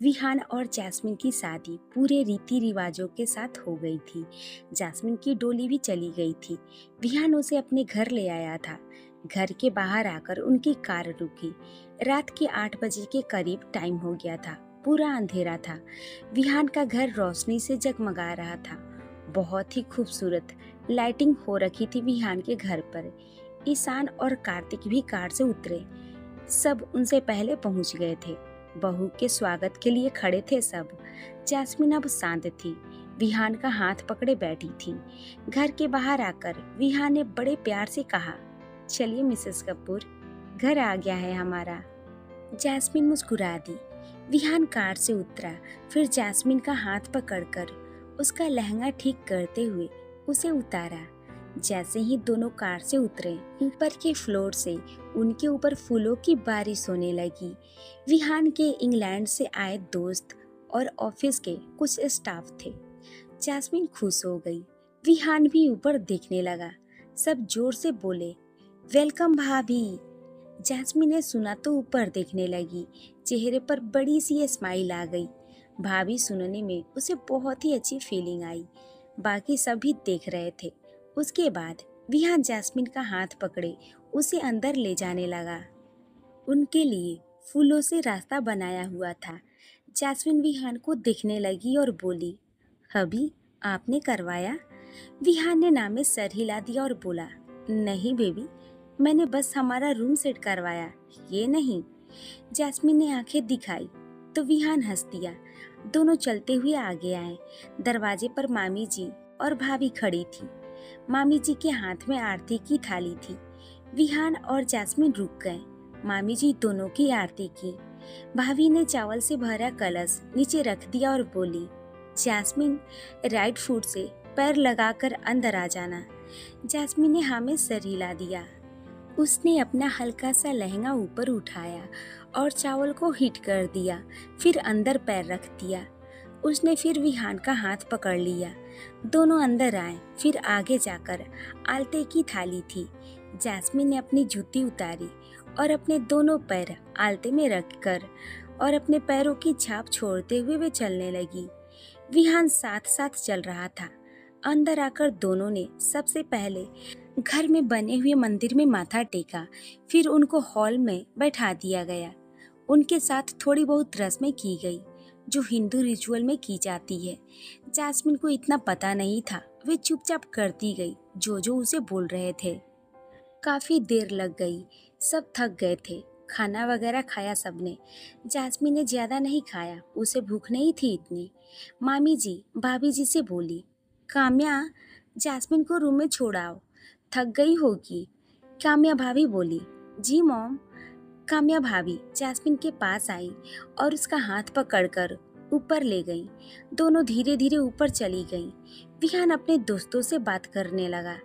विहान और जैस्मिन की शादी पूरे रीति रिवाजों के साथ हो गई थी। जैस्मिन की डोली भी चली गई थी। विहान उसे अपने घर ले आया था। घर के बाहर आकर उनकी कार रुकी। रात के 8 बजे के करीब टाइम हो गया था। पूरा अंधेरा था। विहान का घर रोशनी से जगमगा रहा था। बहुत ही खूबसूरत लाइटिंग हो रखी थी विहान के घर पर। ईशान और कार्तिक भी कार से उतरे। सब उनसे पहले पहुंच गए थे। बहू के स्वागत के लिए खड़े थे सब। जैस्मिन अब शांत थी। विहान का हाथ पकड़े बैठी थी। घर के बाहर आकर विहान ने बड़े प्यार से कहा, चलिए मिसेस कपूर, घर आ गया है हमारा। जैस्मिन मुस्कुरा दी। विहान कार से उतरा, फिर जैस्मिन का हाथ पकड़कर उसका लहंगा ठीक करते हुए उसे उतारा। जैसे ही दोनों कार से उतरे, ऊपर के फ्लोर से उनके ऊपर फूलों की बारिश होने लगी। विहान के इंग्लैंड से आए दोस्त और ऑफिस के कुछ स्टाफ थे। जैस्मिन खुश हो गई। विहान भी ऊपर देखने लगा। सब जोर से बोले, वेलकम भाभी। जैस्मिन ने सुना तो ऊपर देखने लगी। चेहरे पर बड़ी सी स्माइल आ गई। भाभी सुनने में उसे बहुत ही अच्छी फीलिंग आई। बाकी सभी देख रहे थे। उसके बाद विहान जैस्मिन का हाथ पकड़े उसे अंदर ले जाने लगा। उनके लिए फूलों से रास्ता बनाया हुआ था। जैस्मिन विहान को देखने लगी और बोली, हबी, आपने करवाया? विहान ने नाम में सर हिला दिया और बोला, नहीं बेबी, मैंने बस हमारा रूम सेट करवाया, ये नहीं। जैस्मिन ने आंखें दिखाई तो विहान हंस दिया। दोनों चलते हुए आगे आए। दरवाजे पर मामी जी और भाभी खड़ी थी। मामी जी के हाथ में आरती की थाली थी। विहान और जैस्मिन रुक गए। मामी जी दोनों की आरती की। भाभी ने चावल से भरा कलश नीचे रख दिया और बोली, जैस्मिन, राइट फुट से पैर लगाकर अंदर आ जाना। जैस्मिन ने हाँ में सर हिला दिया। उसने अपना हल्का सा लहंगा ऊपर उठाया और चावल को हिट कर दिया, फिर अंदर पैर रख दिया। उसने फिर विहान का हाथ पकड़ लिया। दोनों अंदर आए। फिर आगे जाकर आलते की थाली थी। जैस्मिन ने अपनी जूती उतारी और अपने दोनों पैर आलते में रखकर और अपने पैरों की छाप छोड़ते हुए वे चलने लगी। विहान साथ साथ चल रहा था। अंदर आकर दोनों ने सबसे पहले घर में बने हुए मंदिर में माथा टेका। फिर उनको हॉल में बैठा दिया गया। उनके साथ थोड़ी बहुत रस्में की गई जो हिंदू रिचुअल में की जाती है। जैस्मिन को इतना पता नहीं था। वे चुपचाप करती गई जो जो उसे बोल रहे थे। काफी देर लग गई। सब थक गए थे। खाना वगैरह खाया सबने। जैस्मिन ने ज्यादा नहीं खाया, उसे भूख नहीं थी इतनी। मामी जी भाभी जी से बोली, काम्या, जैस्मिन को रूम में छोड़ाओ, थक गई होगी। काम्या भाभी बोली, जी मॉम। काम्या भाभी जैस्मिन के पास आई और उसका हाथ पकड़कर ऊपर ले गई। दोनों धीरे धीरे ऊपर चली गईं। विहान अपने दोस्तों से बात करने लगा।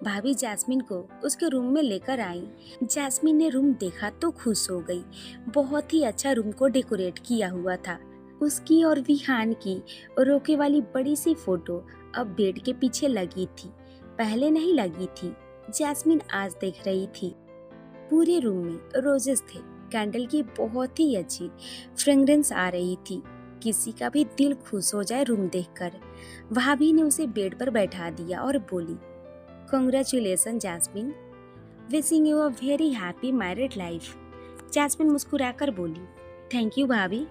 भाभी जैस्मिन को उसके रूम में लेकर आई। जैस्मिन ने रूम देखा तो खुश हो गई। बहुत ही अच्छा रूम को डेकोरेट किया हुआ था। उसकी और विहान की रोके वाली बड़ी सी फोटो अब बेड के पीछे लगी थी, पहले नहीं लगी थी। जैस्मिन आज देख रही थी। पूरे रूम में रोजेस थे। कैंडल की बहुत ही अच्छी फ्रेग्रेंस आ रही थी। किसी का भी दिल खुश हो जाए रूम देखकर। भाभी ने उसे बेड पर बैठा दिया और बोली, congratulation Jasmine, wishing you a very happy married life. Jasmine मुस्कुराकर बोली, थैंक यू भाभी।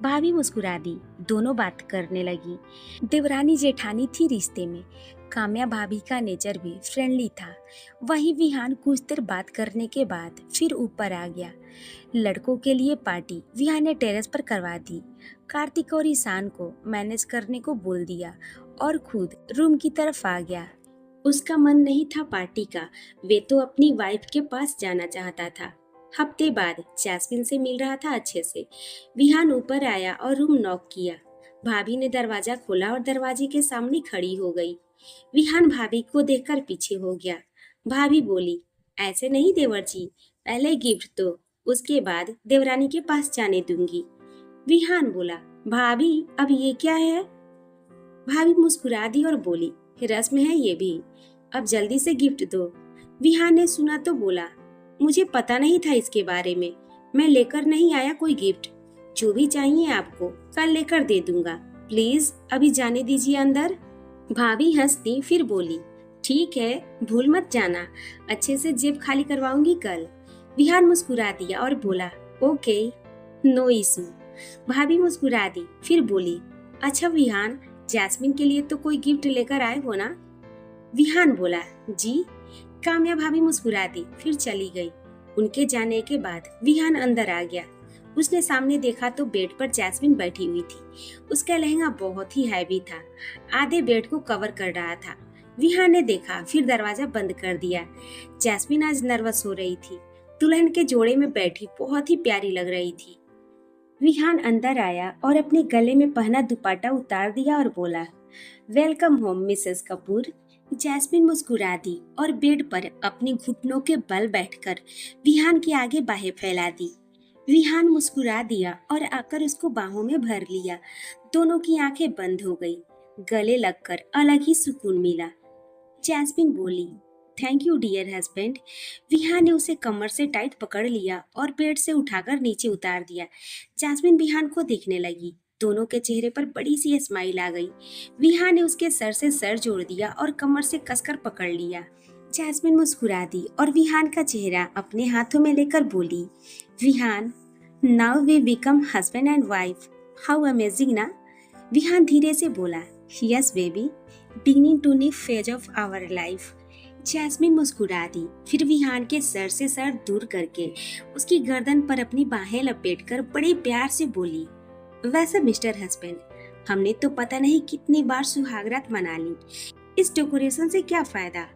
भाभी मुस्कुरा दी। दोनों बात करने लगी। देवरानी जेठानी थी रिश्ते में। काम्या भाभी का नेचर भी फ्रेंडली था। वहीं विहान कुछ देर बात करने के बाद फिर ऊपर आ गया। लड़कों के लिए पार्टी विहान ने टेरेस पर करवा दी। कार्तिक और ईशान को मैनेज करने को बोल दिया और खुद रूम की तरफ आ गया। उसका मन नहीं था पार्टी का। वे तो अपनी वाइफ के पास जाना चाहता था। हफ्ते बाद जैस्मिन से मिल रहा था अच्छे से। विहान ऊपर आया और रूम नॉक किया। भाभी ने दरवाजा खोला और दरवाजे के सामने खड़ी हो गई। विहान भाभी को देखकर पीछे हो गया। भाभी बोली, ऐसे नहीं देवर जी, पहले गिफ्ट दो, उसके बाद देवरानी के पास जाने दूंगी। विहान बोला, भाभी अब ये क्या है? भाभी मुस्कुरा दी और बोली, रस्म है ये भी, अब जल्दी से गिफ्ट दो। विहान ने सुना तो बोला, मुझे पता नहीं था इसके बारे में, मैं लेकर नहीं आया कोई गिफ्ट। जो भी चाहिए आपको कल लेकर दे दूंगा, प्लीज अभी जाने दीजिए अंदर। भाभी हंसती फिर बोली, ठीक है, भूल मत जाना, अच्छे से जेब खाली करवाऊंगी कल। विहान मुस्कुरा दिया और बोला, ओके, नो इशू। भाभी मुस्कुरा दी फिर बोली, अच्छा विहान, जैस्मिन के लिए तो कोई गिफ्ट लेकर आए हो ना? विहान बोला, जी। काम्या भाभी मुस्कुरा दी फिर चली गई। उनके जाने के बाद विहान अंदर आ गया। उसने सामने देखा तो बेड पर जैस्मिन बैठी हुई थी। उसका लहंगा बहुत ही हैवी था, आधे बेड को कवर कर रहा था। विहान ने देखा फिर दरवाजा बंद कर दिया। जैस्मिन आज नर्वस हो रही थी, दुल्हन के जोड़े में बैठी बहुत ही प्यारी लग रही थी। विहान अंदर आया और अपने गले में पहना दुपट्टा उतार दिया और बोला, welcome home Mrs Kapoor. Jasmine मुस्कुरा दी और बेड पर अपने घुटनों के बल बैठकर विहान के आगे बाहें फैला दी। विहान मुस्कुरा दिया और आकर उसको बाहों में भर लिया। दोनों की आंखें बंद हो गई। गले लगकर अलग ही सुकून मिला। जैस्मिन बोली, thank you dear husband. Vihaan ने उसे कमर से टाइट पकड़ लिया और बेड से उठाकर नीचे उतार दिया। जैस्मिन विहान को देखने लगी। दोनों के चेहरे पर बड़ी सी स्माइल आ गई। विहान ने उसके सर से सर जोड़ दिया और कमर से कसकर पकड़ लिया। जैस्मिन मुस्कुरा दी और विहान का चेहरा अपने हाथों में लेकर बोली, Vihaan, now we become husband and wife, how amazing ना? विहान धीरे से बोला, yes baby, beginning to new phase of our life. Jasmine मुस्कुरा दी फिर विहान के सर से सर दूर करके उसकी गर्दन पर अपनी बाहें लपेटकर बड़े प्यार से बोली, वैसे मिस्टर हस्बैंड, हमने तो पता नहीं कितनी बार सुहागरात मना ली, इस डेकोरेशन से क्या फायदा?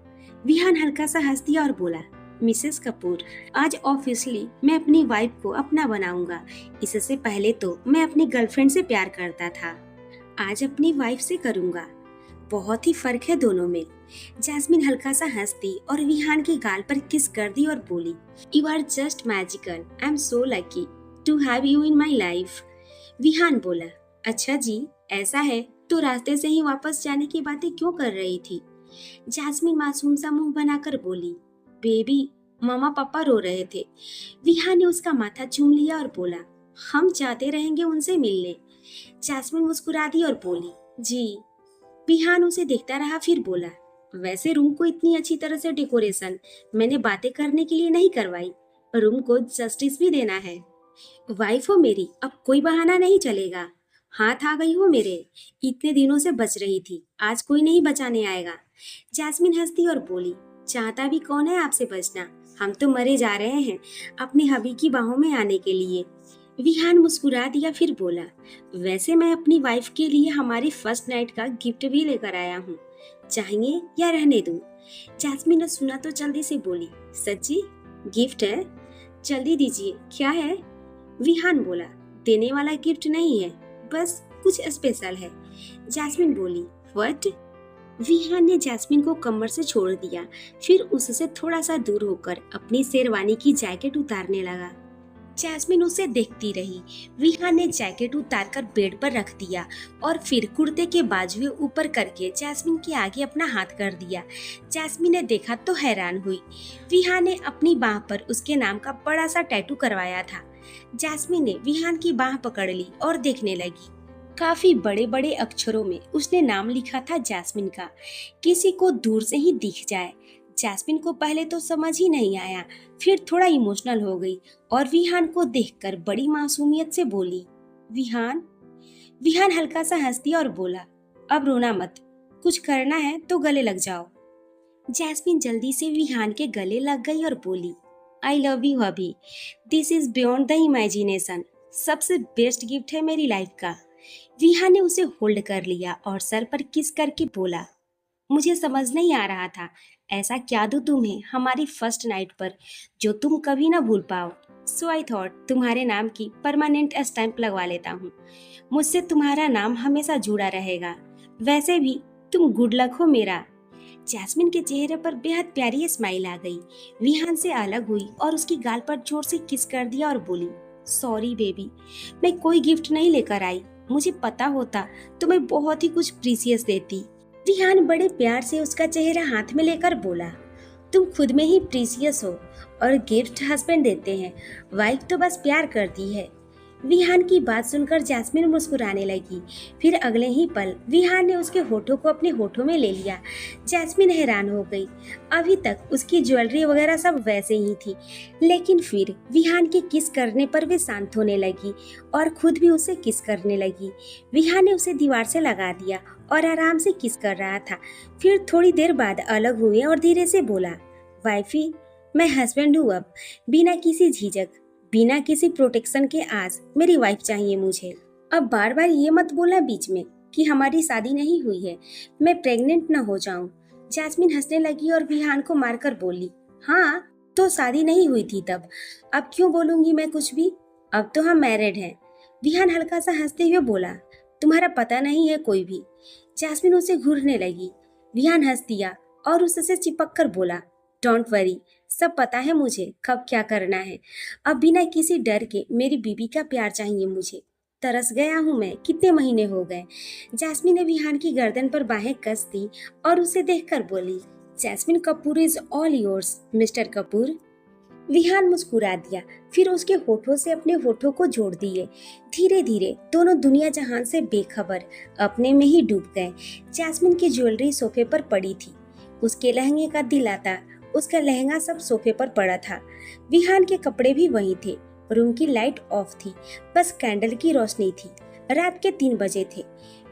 विहान हल्का सा हंस दिया और बोला, मिसेस कपूर, आज ऑफिशियली मैं अपनी वाइफ को अपना बनाऊंगा। इससे पहले तो मैं अपनी गर्लफ्रेंड से प्यार करता था, आज अपनी वाइफ से करूंगा। बहुत ही फर्क है दोनों में। जैस्मिन हल्का सा हंस दी और विहान के गाल पर किस कर दी और बोली, you are just magical, I am so lucky to have you in my life. Vihaan बोला, अच्छा जी, ऐसा है तो रास्ते से ही वापस जाने की बातें क्यों कर रही थी? जैस्मिन मासूम सा मुंह बनाकर बोली, बेबी, मामा पापा रो रहे थे। विहान ने उसका माथा चूम लिया और बोला, हम जाते रहेंगे उनसे मिलने। जैस्मिन मुस्कुरा दी और बोली, जी। विहान उसे देखता रहा फिर बोला, वैसे रूम को इतनी अच्छी तरह से डेकोरेशन मैंने बातें करने के लिए नहीं करवाई, रूम को जस्टिस भी देना है। वाइफ हो मेरी, अब कोई बहाना नहीं चलेगा। हाथ आ गई हो मेरे, इतने दिनों से बच रही थी, आज कोई नहीं बचाने आएगा। जैस्मिन हंसती और बोली, चाहता भी कौन है आपसे बचना, हम तो मरे जा रहे हैं अपने हबी की बाहों में आने के लिए। विहान मुस्कुरा दिया फिर बोला, वैसे मैं अपनी वाइफ के लिए हमारी फर्स्ट नाइट का गिफ्ट भी लेकर आया हूँ, चाहिए या रहने दूं? जैस्मिन ने सुना तो जल्दी से बोली, सच्ची गिफ्ट है? जल्दी दीजिए, क्या है? विहान बोला, देने वाला गिफ्ट नहीं है, बस कुछ स्पेशल है। जैस्मिन बोली, व्हाट? विहान ने जैस्मिन को कमर से छोड़ दिया, फिर उससे थोड़ा सा दूर होकर अपनी शेरवानी की जैकेट उतारने लगा। जैस्मिन उसे देखती रही। विहान ने जैकेट उतारकर बेड पर रख दिया और फिर कुर्ते के बाजुएं ऊपर करके जैस्मिन के आगे अपना हाथ कर दिया। जैस्मिन ने देखा तो हैरान हुई। विहान ने अपनी बाह पर उसके नाम का बड़ा सा टैटू करवाया था। जैस्मिन ने विहान की बाह पकड़ ली और देखने लगी। काफी बड़े बड़े अक्षरों में उसने नाम लिखा था जैस्मिन का, किसी को दूर से ही दिख जाए। जैस्मिन को पहले तो समझ ही नहीं आया, फिर थोड़ा इमोशनल हो गई और विहान को देखकर बड़ी मासूमियत से बोली, विहान। विहान हल्का सा हंस दिया और बोला, अब रोना मत, कुछ करना है तो गले लग जाओ। जैस्मिन जल्दी से विहान के गले लग गई और बोली, आई लव यू अभी, this is beyond the imagination, सबसे बेस्ट गिफ्ट है मेरी लाइफ का। विहान ने उसे होल्ड कर लिया और सर पर किस करके बोला, मुझे समझ नहीं आ रहा था ऐसा क्या दूं तुम्हें हमारी फर्स्ट नाइट पर जो तुम कभी ना भूल पाओ। सो आई थॉट तुम्हारे नाम की परमानेंट स्टैंप लगवा लेता हूँ, मुझसे तुम्हारा नाम हमेशा जुड़ा रहेगा। वैसे भी तुम गुड लक हो मेरा। जैस्मिन के चेहरे पर बेहद प्यारी स्माइल आ गई। विहान से अलग हुई और उसकी गाल पर जोर से किस कर दिया और बोली, सॉरी बेबी, मैं कोई गिफ्ट नहीं लेकर आई, मुझे पता होता तो मैं बहुत ही कुछ प्रीसियस देती। विहान बड़े प्यार से उसका चेहरा हाथ में लेकर बोला, तुम खुद में ही प्रीसियस हो और गिफ्ट हस्बैंड देते हैं, वाइफ तो बस प्यार करती है। विहान की बात सुनकर जैस्मिन मुस्कुराने लगी। फिर अगले ही पल विहान ने उसके होठों को अपने होठों में ले लिया। जैस्मिन हैरान हो गई। अभी तक उसकी ज्वेलरी वगैरह सब वैसे ही थी, लेकिन फिर विहान के किस करने पर वे शांत होने लगी और खुद भी उसे किस करने लगी। विहान ने उसे दीवार से लगा दिया और आराम से किस कर रहा था। फिर थोड़ी देर बाद अलग हुए और धीरे से बोला, वाइफी, मैं हस्बैंड हूँ अब, बिना किसी झिझक, बिना किसी प्रोटेक्शन के आज मेरी वाइफ चाहिए मुझे। अब बार बार ये मत बोलना बीच में कि हमारी शादी नहीं हुई है, मैं प्रेग्नेंट ना हो जाऊं। जैस्मिन हंसने लगी और विहान को मारकर बोली, हाँ तो शादी नहीं हुई थी तब, अब क्यों बोलूंगी मैं कुछ भी, अब तो हम मैरिड हैं। विहान हल्का सा हंसते हुए बोला, तुम्हारा पता नहीं है कोई भी। जैस्मिन उसे घूरने लगी। विहान हंस दिया और उससे चिपक कर बोला, डोंट वरी, सब पता है मुझे कब क्या करना है। अब बिना किसी डर के मेरी बीबी का प्यार चाहिए मुझे, तरस गया हूँ मैं, कितने महीने हो गए। जैस्मिन ने विहान की गर्दन पर बाहें कस दी और उसे देखकर बोली, Jasmine Kapoor is all yours mister Kapoor. Vihaan मुस्कुरा दिया, फिर उसके होठों से अपने होठों को जोड़ दिए। धीरे धीरे दोनों दुनिया जहान से बेखबर अपने में ही डूब गए। जैस्मिन की ज्वेलरी सोफे पर पड़ी थी, उसके लहंगे का दिलाता, उसका लहंगा सब सोफे पर पड़ा था। विहान के कपड़े भी वहीं थे। रूम की लाइट ऑफ थी, बस कैंडल की रोशनी थी। रात के 3 बजे थे।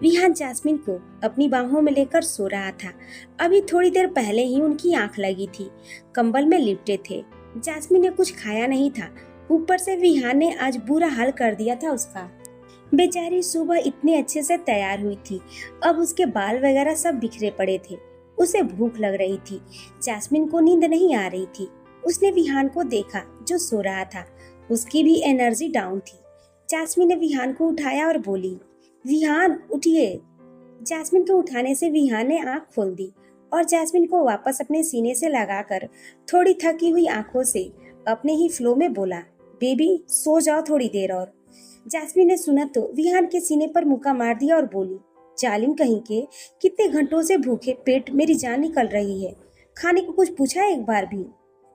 विहान जैस्मिन को अपनी बाहों में लेकर सो रहा था। अभी थोड़ी देर पहले ही उनकी आंख लगी थी, कंबल में लिपटे थे। जैस्मिन ने कुछ खाया नहीं था, ऊपर से विहान ने आज बुरा हाल कर दिया था उसका। बेचारी सुबह इतने अच्छे से तैयार हुई थी, अब उसके बाल वगैरह सब बिखरे पड़े थे। उसे भूख लग रही थी। जैस्मिन को नींद नहीं आ रही थी। उसने विहान को देखा जो सो रहा था, उसकी भी एनर्जी डाउन थी। जैस्मिन ने विहान को उठाया और बोली, विहान उठिए। जैस्मिन के उठाने से विहान ने आंख खोल दी और जैस्मिन को वापस अपने सीने से लगाकर थोड़ी थकी हुई आंखों से अपने ही फ्लो में बोला, बेबी सो जाओ थोड़ी देर और। जैस्मिन ने सुना तो विहान के सीने पर मुक्का मार दिया और बोली, जालिम कहीं के, कितने घंटों से भूखे पेट मेरी जान निकल रही है, खाने को कुछ पूछा एक बार भी,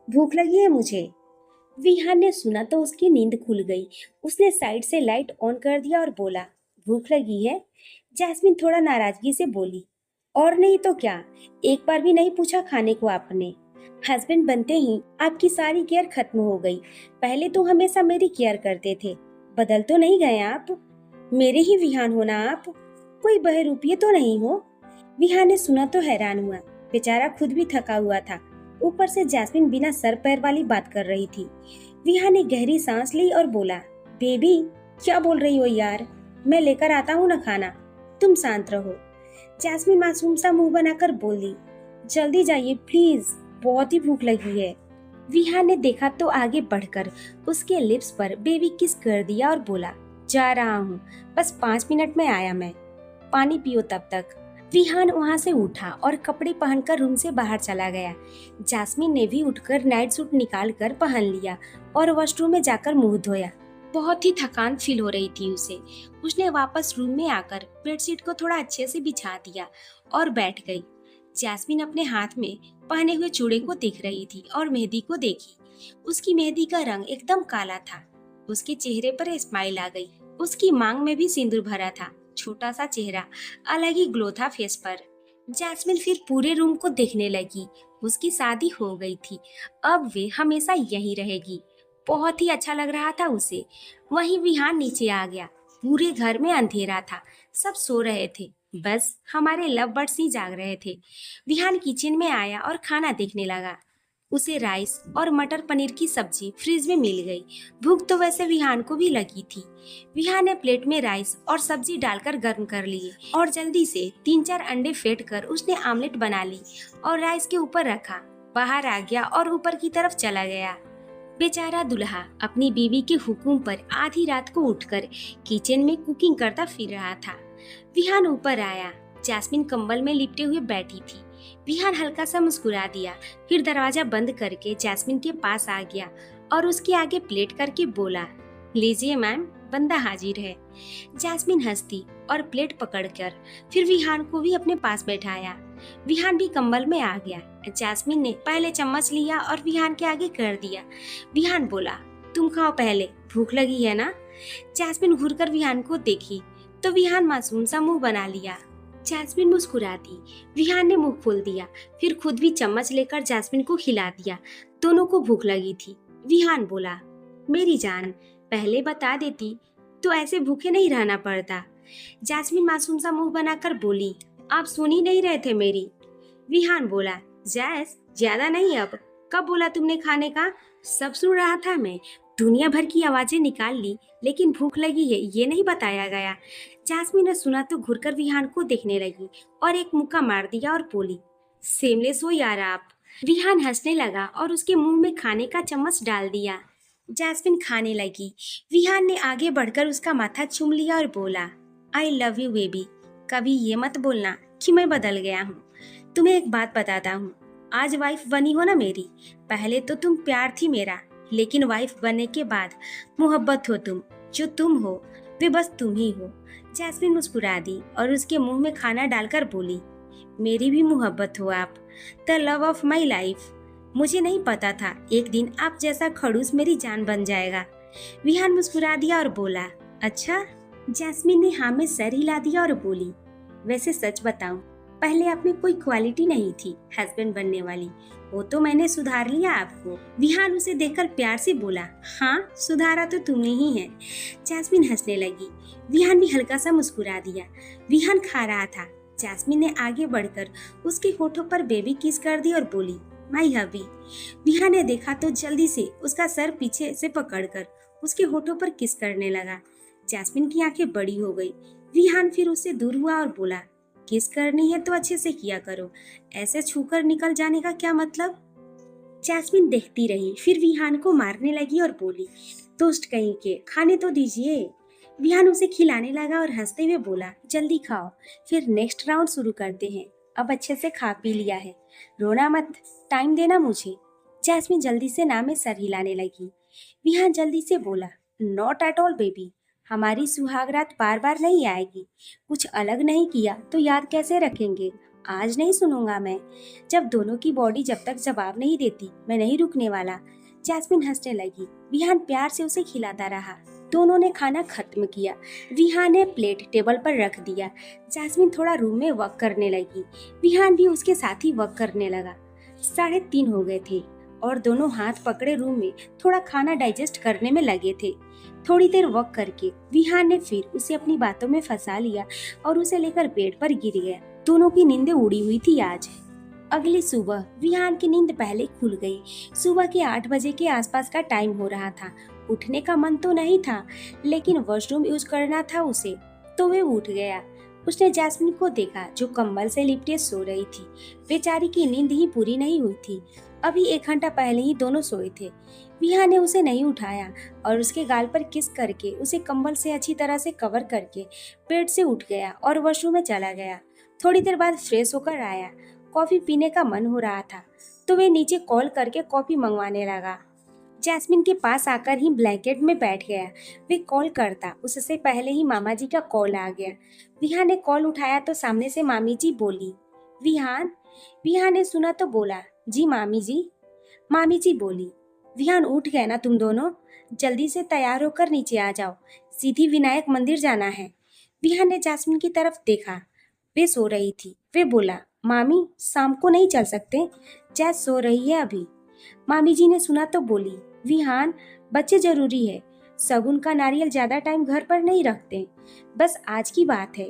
भूख लगी है मुझे। विहान ने सुना तो उसकी नींद खुल गई। उसने साइड से लाइट ऑन कर दिया और बोला, भूख लगी है। जैस्मिन थोड़ा नाराजगी से बोली, और नहीं तो क्या, एक बार भी नहीं पूछा खाने को आपने। हस्बैंड बनते ही आपकी सारी केयर खत्म हो गई। पहले तो हमेशा मेरी केयर करते थे, बदल तो नहीं गए आप, मेरे ही विहान हो ना आप, कोई बहरूपिये तो नहीं हो। विहान ने सुना तो हैरान हुआ। बेचारा खुद भी थका हुआ था, ऊपर से जैस्मिन बिना सर पैर वाली बात कर रही थी। विहान ने गहरी सांस ली और बोला, बेबी क्या बोल रही हो यार, मैं लेकर आता हूँ ना खाना, तुम शांत रहो। जैस्मिन मासूम सा मुंह बनाकर बोली, जल्दी जाइए प्लीज, बहुत ही भूख लगी है। विहान ने देखा तो आगे बढ़कर उसके लिप्स पर बेबी किस कर दिया और बोला, जा रहा हूँ, बस 5 मिनट में आया मैं, पानी पियो तब तक। विहान वहाँ से उठा और कपड़े पहनकर रूम से बाहर चला गया। जैस्मिन ने भी उठकर नाइट सूट निकाल कर पहन लिया और वॉशरूम में जाकर मुंह धोया। बहुत ही थकान फील हो रही थी उसे। उसने वापस रूम में आकर बेडशीट को थोड़ा अच्छे से बिछा दिया और बैठ गई। जैस्मिन अपने हाथ में पहने हुए चूड़े को देख रही थी और मेहंदी को देखी। उसकी मेहंदी का रंग एकदम काला था। उसके चेहरे पर स्माइल आ गई। उसकी मांग में भी सिंदूर भरा था। छोटा सा चेहरा, अलग ही ग्लो था फेस पर। जैस्मिन फिर पूरे रूम को देखने लगी। उसकी शादी हो गई थी, अब वे हमेशा यहीं रहेगी। बहुत ही अच्छा लग रहा था उसे। वहीं विहान नीचे आ गया। पूरे घर में अंधेरा था, सब सो रहे थे, बस हमारे लव बर्ड्स ही जाग रहे थे। विहान किचन में आया और खाना देखने लगा। उसे राइस और मटर पनीर की सब्जी फ्रिज में मिल गई। भूख तो वैसे विहान को भी लगी थी। विहान ने प्लेट में राइस और सब्जी डालकर गर्म कर लिए और जल्दी से 3-4 अंडे फेंट कर उसने आमलेट बना ली और राइस के ऊपर रखा। बाहर आ गया और ऊपर की तरफ चला गया। बेचारा दुल्हा अपनी बीवी के हुक्म पर आधी रात को उठकर किचन में कुकिंग करता फिर रहा था। विहान ऊपर आया। जैस्मिन कंबल में लिपटे हुए बैठी थी। विहान हल्का सा मुस्कुरा दिया, फिर दरवाजा बंद करके जैस्मिन के पास आ गया और उसके आगे प्लेट करके बोला, लीजिए मैम, बंदा हाजिर है। जैस्मिन हंसती और प्लेट पकड़कर फिर विहान को भी अपने पास बैठाया। विहान भी कंबल में आ गया। जैस्मिन ने पहले चम्मच लिया और विहान के आगे कर दिया। विहान बोला, तुम खाओ पहले, भूख लगी है ना। जैस्मिन घूरकर विहान को देखी तो विहान मासूम सा मुंह बना लिया। जैस्मिन मुस्कुरा दी। विहान ने मुंह खोल दिया, फिर खुद भी चम्मच लेकर जैस्मिन को खिला दिया। दोनों को भूख लगी थी। विहान बोला, मेरी जान, पहले बता देती तो ऐसे भूखे नहीं रहना पड़ता। जैस्मिन मासूम सा मुंह बनाकर बोली, आप सुन ही नहीं रहे थे मेरी। विहान बोला, जैस, ज्यादा नहीं अब, कब बोला तुमने खाने का? सब सुन रहा था मैं, दुनिया भर की आवाजें निकाल ली, लेकिन भूख लगी है ये नहीं बताया गया। जैस्मिन ने सुना तो घुरकर विहान को देखने लगी और एक मुक्का मार दिया और बोली, सेमलेस हो यार आप। विहान हंसने लगा और उसके मुंह में खाने का चम्मच डाल दिया। जैस्मिन खाने लगी। विहान ने आगे बढ़कर उसका माथा चूम लिया और बोला, आई लव यू बेबी। कभी ये मत बोलना कि मैं बदल गया हूँ। तुम्हें एक बात बताता हूँ, आज वाइफ बनी हो ना मेरी, पहले तो तुम प्यार थी मेरा, लेकिन वाइफ बनने के बाद मोहब्बत हो तुम। जो तुम हो वे बस तुम ही हो। जैस्मिन मुस्कुरा दी और उसके मुंह में खाना डालकर बोली, मेरी भी मोहब्बत हो आप, the love of my life. मुझे नहीं पता था एक दिन आप जैसा खड़ूस मेरी जान बन जाएगा। विहान मुस्कुरा दिया और बोला, अच्छा। जैस्मिन ने हाँ में सर हिला दिया और बोली, वैसे सच बताऊं, पहले आप में कोई क्वालिटी नहीं थी हस्बैंड बनने वाली, वो तो मैंने सुधार लिया आपको। विहान उसे देखकर प्यार से बोला, हाँ सुधारा तो तुमने ही है। जैस्मिन हंसने लगी। विहान भी हल्का सा मुस्कुरा दिया। विहान खा रहा था। जैस्मिन ने आगे बढ़कर उसके होठों पर बेबी किस कर दी और बोली, माई हबी। विहान ने देखा तो जल्दी से उसका सर पीछे से पकड़कर उसके होठों पर किस करने लगा। जैस्मिन की आंखें बड़ी हो गई। विहान फिर उससे दूर हुआ और बोला, किस करनी है तो अच्छे से किया करो, ऐसे छूकर निकल जाने का क्या मतलब। जैस्मिन देखती रही, फिर विहान को मारने लगी और बोली, दोस्त कहीं के, खाने तो दीजिए। विहान उसे खिलाने लगा और हंसते हुए बोला, जल्दी खाओ, फिर नेक्स्ट राउंड शुरू करते हैं। अब अच्छे से खा पी लिया है, रोना मत, टाइम देना मुझे। जैस्मिन जल्दी से ना में सर हिलाने लगी। विहान जल्दी से बोला, नॉट एट ऑल बेबी, हमारी सुहाग रात बार बार नहीं आएगी। कुछ अलग नहीं किया तो याद कैसे रखेंगे। आज नहीं सुनूंगा मैं। जब दोनों की बॉडी जब तक जवाब नहीं देती मैं नहीं रुकने वाला। जैस्मिन हंसने लगी। विहान प्यार से उसे खिलाता रहा। दोनों ने खाना खत्म किया। विहान ने प्लेट टेबल पर रख दिया। जैस्मिन थोड़ा रूम में वॉक करने लगी। विहान भी उसके साथ ही वॉक करने लगा। 3:30 हो गए थे और दोनों हाथ पकड़े रूम में थोड़ा खाना डाइजेस्ट करने में लगे थे। थोड़ी देर वॉक करके विहान ने फिर उसे अपनी बातों में फंसा लिया और उसे लेकर बेड पर गिर गया। दोनों की नींदें उड़ी हुई थी आज। अगली सुबह विहान की नींद पहले खुल गई। सुबह के 8 बजे के आसपास का टाइम हो रहा था। उठने का मन तो नहीं था, लेकिन वॉशरूम यूज करना था उसे, तो वह उठ गया। उसने जैस्मिन को देखा जो कंबल से लिपटे सो रही थी। बेचारी की नींद ही पूरी नहीं हुई थी। अभी 1 घंटा पहले ही दोनों सोए थे। विहान ने उसे नहीं उठाया और उसके गाल पर किस करके उसे कंबल से अच्छी तरह से कवर करके बेड से उठ गया और वॉशरूम में चला गया। थोड़ी देर बाद फ्रेश होकर आया। कॉफी पीने का मन हो रहा था तो वे नीचे कॉल करके कॉफी मंगवाने लगा। जैस्मिन के पास आकर ही ब्लैंकेट में बैठ गया। वे कॉल करता उससे पहले ही मामा जी का कॉल आ गया। विहान ने कॉल उठाया तो सामने से मामी जी बोली, विहान। विहान ने सुना तो बोला, जी मामी जी। मामी जी बोली, विहान उठ गए ना तुम दोनों, जल्दी से तैयार होकर नीचे आ जाओ, सीधी विनायक मंदिर जाना है। विहान ने जैस्मिन की तरफ देखा। वे सो रही थी। वे बोला, मामी शाम को नहीं चल सकते, जैस सो रही है अभी। मामी जी ने सुना तो बोली, विहान बच्चे जरूरी है, सगुन का नारियल ज्यादा टाइम घर पर नहीं रखते, बस आज की बात है।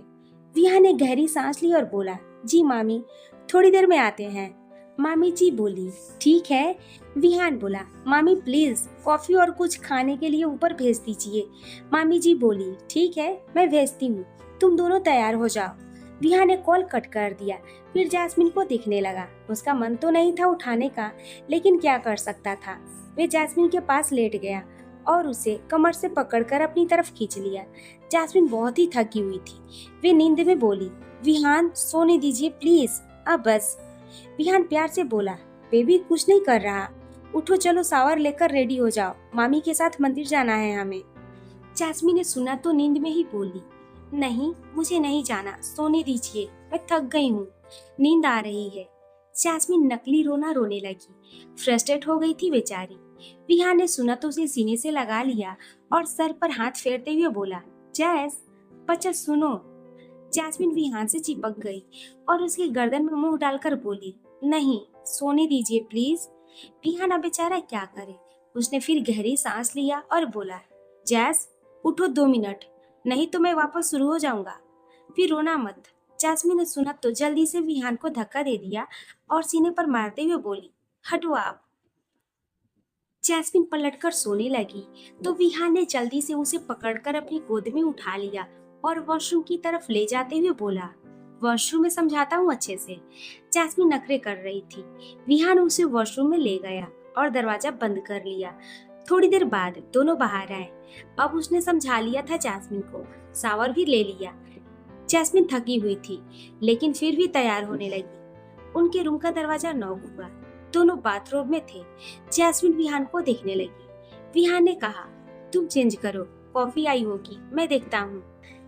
विहान ने गहरी सांस ली और बोला, जी मामी थोड़ी देर में आते हैं। मामी जी बोली, ठीक है। विहान बोला, मामी प्लीज कॉफी और कुछ खाने के लिए ऊपर भेज दीजिए। मामी जी बोली, ठीक है मैं भेजती हूँ, तुम दोनों तैयार हो जाओ। विहान ने कॉल कट कर दिया। फिर जैस्मिन को देखने लगा। उसका मन तो नहीं था उठाने का, लेकिन क्या कर सकता था। वे जैस्मिन के पास लेट गया और उसे कमर से पकड़कर अपनी तरफ खींच लिया। जैस्मिन बहुत ही थकी हुई थी। वे नींद में बोली, विहान सोने दीजिए प्लीज, अब बस। विहान प्यार से बोला, बेबी कुछ नहीं कर रहा, उठो चलो शावर लेकर रेडी हो जाओ, मामी के साथ मंदिर जाना है हमें। जैस्मिन ने सुना तो नींद में ही बोली, नहीं मुझे नहीं जाना, सोने दीजिए, मैं थक गई हूँ, नींद आ रही है। जैस्मिन नकली रोना रोने लगी। फ्रस्ट्रेट हो गई थी बेचारी। विहान ने सुना तो उसे सीने से लगा लिया और सर पर हाथ फेरते हुए बोला, जैस, बच्चा सुनो। जैस्मिन विहान से चिपक गई और उसकी गर्दन में मुंह डालकर बोली, नहीं, सोने दीजिए प्लीज। विहान अब बेचारा क्या करे। उसने फिर गहरी सांस लिया और बोला, जैस, उठो 2 मिनट, नहीं तो मैं वापस शुरू हो जाऊंगा। फिर रोना मत। जैस्मिन ने सुना तो जल्दी से विहान को धक्का दे दिया और सीने पर मारते हुए बोली, हटो आप। जैस्मिन पलटकर सोने लगी तो विहान ने जल्दी से उसे पकड़कर अपनी गोद में उठा लिया और वॉशरूम की तरफ ले जाते हुए बोला, वॉशरूम में समझाता हूँ अच्छे से। जैस्मिन नखरे कर रही थी। विहान उसे वॉशरूम में ले गया और दरवाजा बंद कर लिया। थोड़ी देर बाद दोनों बाहर आए। अब उसने समझा लिया था जैस्मिन को, शावर भी ले लिया। जैस्मिन थकी हुई थी लेकिन फिर भी तैयार होने लगी। उनके रूम का दरवाजा नॉक हुआ। दोनों बाथरूम में थे। जैस्मिन विहान को देखने लगी। विहान ने कहा, तुम चेंज करो, कॉफी आई होगी, मैं देखता हूँ।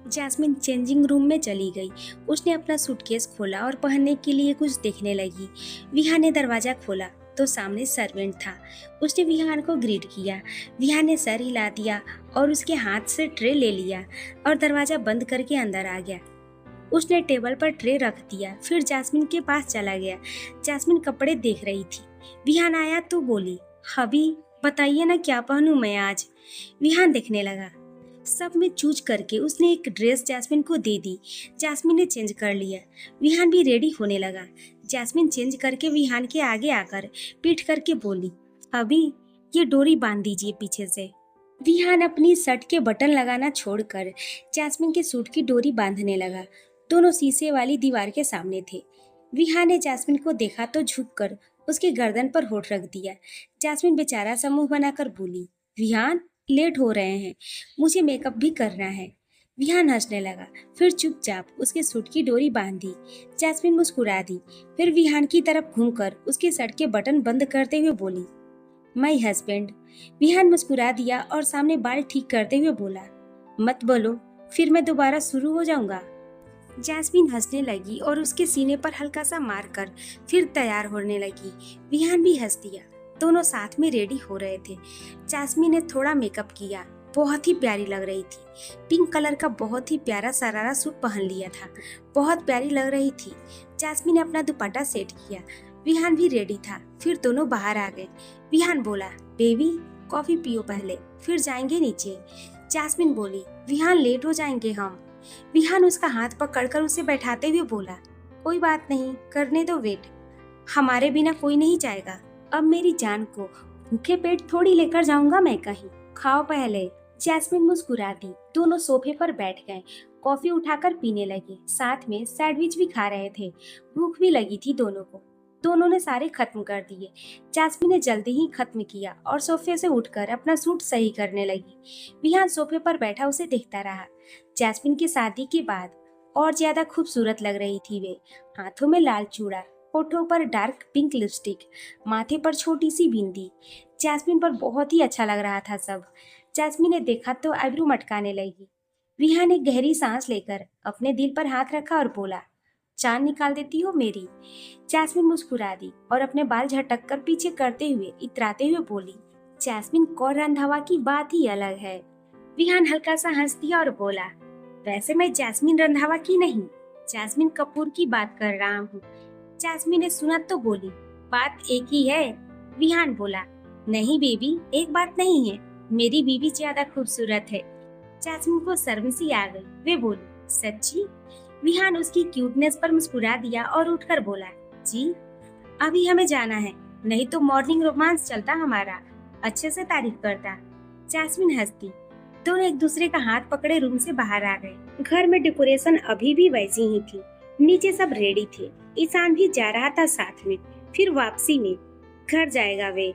जैस्मिन चेंजिंग रूम में चली गई। उसने अपना सूटकेस खोला और पहनने के लिए कुछ देखने लगी। विहान ने दरवाजा खोला तो सामने सर्वेंट था। उसने विहान को ग्रीट किया। विहान ने सर हिला दिया और उसके हाथ से ट्रे ले लिया और दरवाजा बंद करके अंदर आ गया। उसने टेबल पर ट्रे रख दिया, फिर जैस्मिन के पास चला गया। जैस्मिन कपड़े देख रही थी। विहान आया तो बोली, हबी, बताइए ना क्या पहनूं मैं आज। विहान देखने लगा। सब में चूज करके उसने एक ड्रेस जैस्मिन को दे दी। जैस्मिन ने चेंज कर लिया। विहान भी रेडी होने लगा। जैस्मिन चेंज करके विहान के आगे आकर पीठ करके बोली, अभी ये डोरी बांध दीजिए पीछे से। विहान अपनी शर्ट के बटन लगाना छोड़कर जैस्मिन के सूट की डोरी बांधने लगा। दोनों शीशे वाली दीवार के सामने थे। विहान ने जैस्मिन को देखा तो झुककर उसकी गर्दन पर होठ रख दिया। जैस्मिन बेचारा सा मुंह बनाकर बोली, विहान, लेट हो रहे हैं, मुझे मेकअप भी करना है। विहान हंसने लगा, फिर चुपचाप उसके सूट की डोरी बांध दी। जैस्मिन मुस्कुरा दी, फिर विहान की तरफ घूमकर उसकी शर्ट के बटन बंद करते हुए बोली, माय हस्बैंड। विहान मुस्कुरा दिया और सामने बाल ठीक करते हुए बोला, मत बोलो, फिर मैं दोबारा शुरू हो जाऊंगा। जैस्मिन हंसने लगी और उसके सीने पर हल्का सा मारकर फिर तैयार होने लगी। विहान भी हंस दिया। दोनों साथ में रेडी हो रहे थे। जैस्मिन ने थोड़ा मेकअप किया, बहुत ही प्यारी लग रही थी। पिंक कलर का बहुत ही प्यारा सरारा सूट पहन लिया था, बहुत प्यारी लग रही थी। जैस्मिन ने अपना दुपट्टा सेट किया। विहान भी रेडी था। फिर दोनों बाहर आ गए। विहान बोला, बेबी, कॉफी पियो पहले, फिर जाएंगे नीचे। जैस्मिन बोली, विहान, लेट हो जाएंगे हम। विहान उसका हाथ पकड़कर उसे बैठाते हुए बोला, कोई बात नहीं, करने दो वेट, हमारे बिना कोई नहीं जाएगा। अब मेरी जान को भूखे पेट थोड़ी लेकर जाऊंगा मैं कहीं, खाओ पहले। जैस्मिन मुस्कुरा दी। दोनों सोफे पर बैठ गए, कॉफी उठाकर पीने लगे, साथ में सैंडविच भी खा रहे थे। भूख भी लगी थी दोनों को। दोनों ने सारे खत्म कर दिए। जैस्मिन ने जल्दी ही खत्म किया और सोफे से उठकर अपना सूट सही करने लगी। विहान सोफे पर बैठा उसे देखता रहा। जैस्मिन की शादी के बाद और ज्यादा खूबसूरत लग रही थी वे। हाथों में लाल चूड़ा, होठों पर डार्क पिंक लिपस्टिक, माथे पर छोटी सी बिंदी। जैस्मिन पर बहुत ही अच्छा लग रहा था सब। जैस्मिन ने देखा तो आईब्रो मटकाने लगी। विहान ने गहरी सांस लेकर अपने दिल पर हाथ रखा और बोला, जान निकाल देती हो मेरी। जैस्मिन मुस्कुरा दी और अपने बाल झटक कर पीछे करते हुए इतराते हुए बोली, जैस्मिन कौर रंधावा की बात ही अलग है। विहान हल्का सा हंस दिया और बोला, वैसे मैं जैस्मिन रंधावा की नहीं, जैस्मिन कपूर की बात कर रहा हूँ। जैस्मिन ने सुना तो बोली, बात एक ही है। विहान बोला, नहीं बेबी, एक बात नहीं है, मेरी बीवी ज्यादा खूबसूरत है। जैस्मिन को शर्म सी आ गई। वे बोली, सच्ची? विहान उसकी क्यूटनेस पर मुस्कुरा दिया और उठकर बोला, जी, अभी हमें जाना है, नहीं तो मॉर्निंग रोमांस चलता हमारा, अच्छे से तारीफ करता। जैस्मिन हंसती। दोनों एक दूसरे का हाथ पकड़े रूम से बाहर आ गए। घर में डेकोरेशन अभी भी वैसी ही थी। नीचे सब रेडी थे। ईशान भी जा रहा था साथ में। फिर वापसी में घर जाएगा वे।